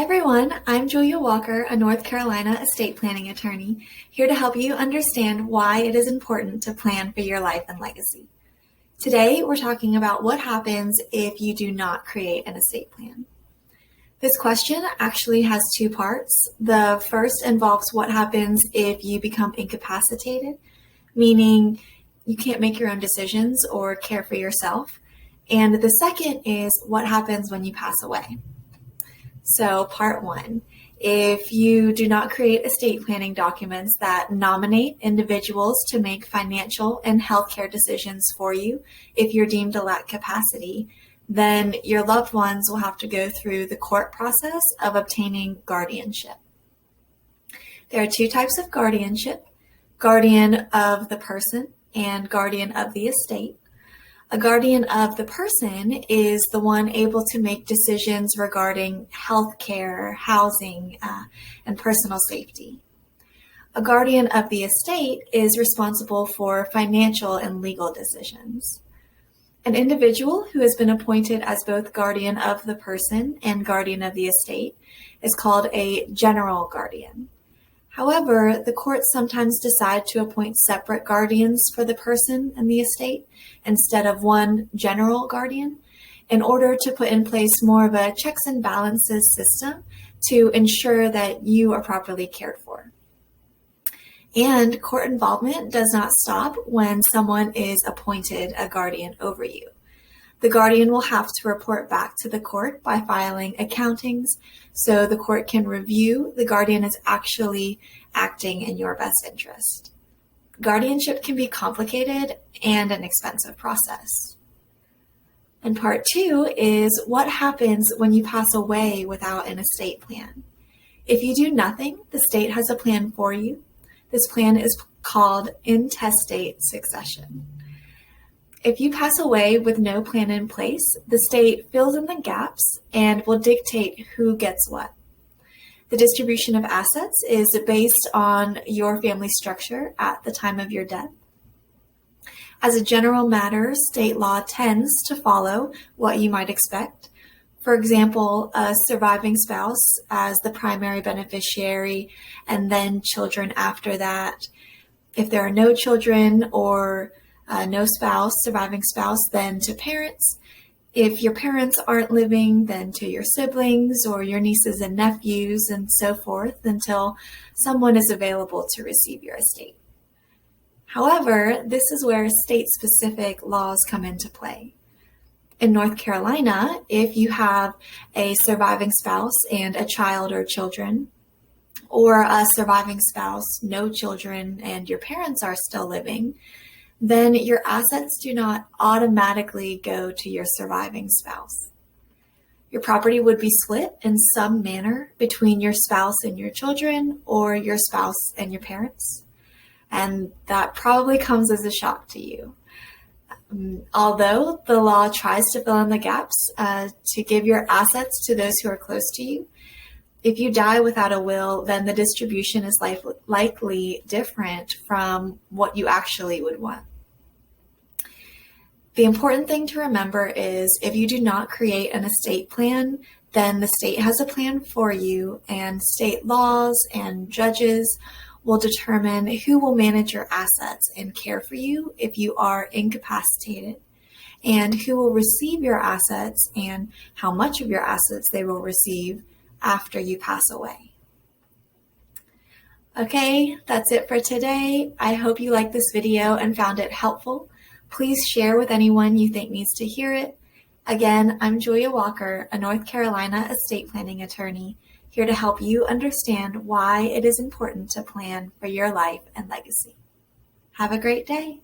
Hi everyone, I'm Julia Walker, a North Carolina estate planning attorney, here to help you understand why it is important to plan for your life and legacy. Today, we're talking about what happens if you do not create an estate plan. This question actually has two parts. The first involves what happens if you become incapacitated, meaning you can't make your own decisions or care for yourself. And the second is what happens when you pass away. So part one, if you do not create estate planning documents that nominate individuals to make financial and healthcare decisions for you, if you're deemed to lack capacity, then your loved ones will have to go through the court process of obtaining guardianship. There are two types of guardianship, guardian of the person and guardian of the estate. A guardian of the person is the one able to make decisions regarding healthcare, housing, and personal safety. A guardian of the estate is responsible for financial and legal decisions. An individual who has been appointed as both guardian of the person and guardian of the estate is called a general guardian. However, the courts sometimes decide to appoint separate guardians for the person and the estate instead of one general guardian in order to put in place more of a checks and balances system to ensure that you are properly cared for. And court involvement does not stop when someone is appointed a guardian over you. The guardian will have to report back to the court by filing accountings so the court can review the guardian is actually acting in your best interest. Guardianship can be complicated and an expensive process. And part two is what happens when you pass away without an estate plan. If you do nothing, the state has a plan for you. This plan is called intestate succession. If you pass away with no plan in place, the state fills in the gaps and will dictate who gets what. The distribution of assets is based on your family structure at the time of your death. As a general matter, state law tends to follow what you might expect. For example, a surviving spouse as the primary beneficiary and then children after that. If there are no children or no surviving spouse, then to parents. If your parents aren't living, then to your siblings or your nieces and nephews and so forth until someone is available to receive your estate. However, this is where state-specific laws come into play. In North Carolina, if you have a surviving spouse and a child or children, or a surviving spouse, no children, and your parents are still living, then your assets do not automatically go to your surviving spouse. Your property would be split in some manner between your spouse and your children or your spouse and your parents. And that probably comes as a shock to you. Although the law tries to fill in the gaps to give your assets to those who are close to you, if you die without a will, then the distribution is likely different from what you actually would want. The important thing to remember is if you do not create an estate plan, then the state has a plan for you, and state laws and judges will determine who will manage your assets and care for you if you are incapacitated, and who will receive your assets and how much of your assets they will receive after you pass away. Okay, that's it for today. I hope you liked this video and found it helpful. Please share with anyone you think needs to hear it. Again, I'm Julia Walker, a North Carolina estate planning attorney, here to help you understand why it is important to plan for your life and legacy. Have a great day.